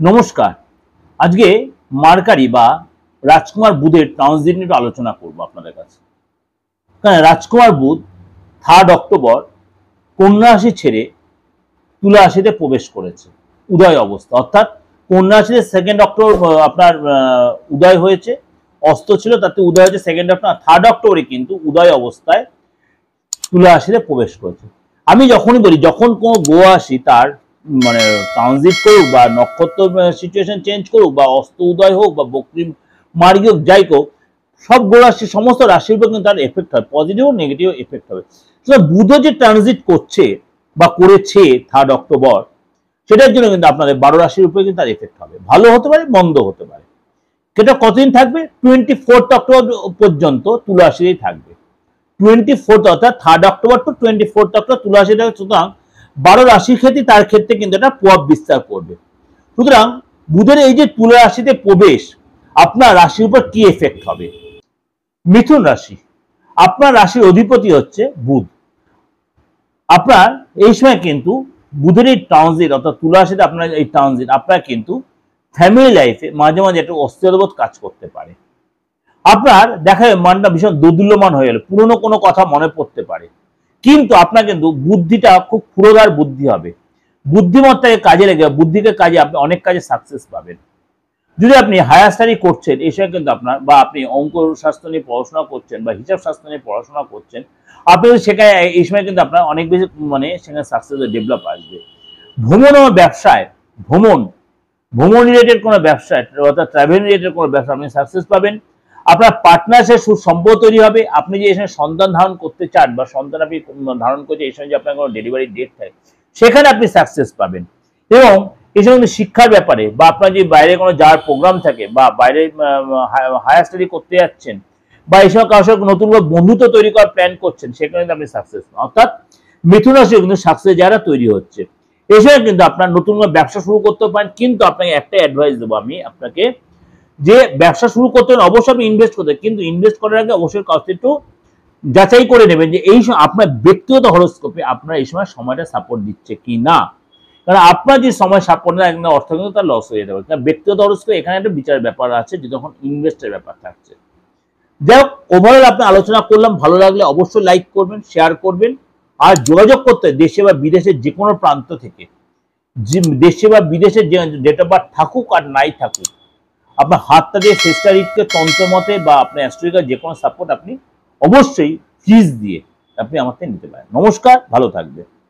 নমস্কার। আজকে মার্কারি বা রাজকুমার বুধের ট্রানজিট নিয়ে আলোচনা করব আপনাদের কাছে। কারণ রাজকুমার বুধ 3 অক্টোবর কন্যা রাশি ছেড়ে তুলা রাশিতে প্রবেশ করেছে উদয় অবস্থা, অর্থাৎ কন্যা রাশিতে 2 অক্টোবর আপনার উদয় হয়েছে, অস্ত ছিল, তাতে উদয় হয়েছে 2 অক্টোবর। 3 অক্টোবরে কিন্তু উদয় অবস্থায় তুলা রাশিতে প্রবেশ করেছে। আমি যখনই বলি যখন কোনো গ্রহ রাশি তার মানে ট্রানজিট করুক বা নক্ষত্র সিচুয়েশন চেঞ্জ করুক বা অস্ত উদয় হোক বা বক্রী মার্গী হোক, যাই হোক, সব গ্রহ রাশি সমস্ত রাশির উপর কিন্তু তার এফেক্ট হয়, পজিটিভ ও নেগেটিভ এফেক্ট হবে। বুধ যে ট্রানজিট করছে বা করেছে 3 অক্টোবর, সেটার জন্য কিন্তু আপনাদের 12 রাশির উপরে কিন্তু তার এফেক্ট হবে, ভালো হতে পারে মন্দ হতে পারে। সেটা কতদিন থাকবে? 24 অক্টোবর পর্যন্ত তুলা রাশিতেই থাকবে। 24 অর্থাৎ 3 অক্টোবর টু 24 অক্টোবর তুলা রাশি থাকবে। সুতরাং 12 রাশির ক্ষেত্রে তার ক্ষেত্রে কিন্তু এটা প্রভাব বিস্তার করবে। সুতরাং বুধের এই যে তুলা রাশিতে প্রবেশ আপনার রাশির উপর কি এফেক্ট হবে? মিথুন রাশি, আপনার রাশির অধিপতি হচ্ছে বুধ। আপনার এই সময় কিন্তু বুধের এই ট্রানজিট অর্থাৎ তুলা রাশিতে আপনার এই ট্রানজিট আপনার কিন্তু ফ্যামিলি লাইফে মাঝে মাঝে একটু অস্থিরতাবোধ কাজ করতে পারে। আপনার দেখা যায় মনটা ভীষণ দোদুল্যমান হয়ে গেল, পুরনো কোনো কথা মনে পড়তে পারে, কিন্তু আপনার কিন্তু বুদ্ধিটা খুব পুরোধার বুদ্ধি হবে। বুদ্ধিমত্তাকে কাজে লেগে বুদ্ধিকে কাজে আপনি অনেক কাজে সাকসেস পাবেন। যদি আপনি হায়ার স্টাডি করছেন এই সময় কিন্তু আপনার, বা আপনি অঙ্ক শাস্ত্র নিয়ে পড়াশোনা করছেন বা হিসাব শাস্ত্র নিয়ে পড়াশোনা করছেন, আপনি সেখানে এই সময় কিন্তু আপনার অনেক বেশি সেখানে সাকসেস ডেভেলপ আসবে। ভ্রমণ ও ব্যবসায়, ভ্রমণ রিলেটেড কোনো ব্যবসায় অর্থাৎ ট্রাভেল রিলেটেড কোনো ব্যবসা আপনি সাকসেস পাবেন। আপনার পার্টনারশিপ সুসম্পর্ক তৈরি হবে। আপনি যে এই সময় সন্তান ধারণ করতে চান বা সন্তান আপনি ধারণ করছে, এই সময় যে আপনার কোনো ডেলিভারি ডেট থাকে, সেখানে আপনি সাকসেস পাবেন। এবং এই সময় শিক্ষার ব্যাপারে বা আপনার যে বাইরে কোনো যাওয়ার প্রোগ্রাম থাকে বা বাইরে হায়ার স্টাডি করতে যাচ্ছেন বা এই সময় কারোর সাথে নতুন করে বন্ধুত্ব তৈরি করার প্ল্যান করছেন, সেখানে আপনি সাকসেস পান। অর্থাৎ মিথুন রাশি কিন্তু সাকসেস যারা তৈরি হচ্ছে, এই সময় কিন্তু আপনার নতুন করে ব্যবসা শুরু করতে পারেন। কিন্তু আপনাকে একটা অ্যাডভাইস দেবো আমি আপনাকে, যে ব্যবসা শুরু করতে হলে অবশ্যই আপনি ইনভেস্ট করতে, কিন্তু ইনভেস্ট করার আগে অবশ্যই কাউকে একটু যাচাই করে নেবেন যে এই আপনার ব্যক্তিগত হরোস্কোপে আপনার এই সময় সময়টা সাপোর্ট দিচ্ছে কি না। কারণ আপনার যে সময় সাপোর্ট না, একদম অর্থ কিন্তু তার লস হয়ে যাবে। কারণ ব্যক্তিগত হরোস্কোপে এখানে একটা বিচারের ব্যাপার আছে, যে তখন ইনভেস্টের ব্যাপার থাকছে। যাই হোক, ওভারঅল আপনি আলোচনা করলাম, ভালো লাগলে অবশ্যই লাইক করবেন, শেয়ার করবেন। আর যোগাযোগ করতে দেশে বা বিদেশের যে কোনো প্রান্ত থেকে, দেশে বা বিদেশের যে ডেট অফ বার্থ থাকুক আর নাই থাকুক, আপনার হাতটা দিয়ে ফেস্টারিটকে তন্ত্রমতে বা আপনার অ্যাস্ট্রোলজিক্যাল যে কোনো সাপোর্ট আপনি অবশ্যই ফিজ দিয়ে আপনি আমার থেকে নিতে পারেন। নমস্কার, ভালো থাকবেন।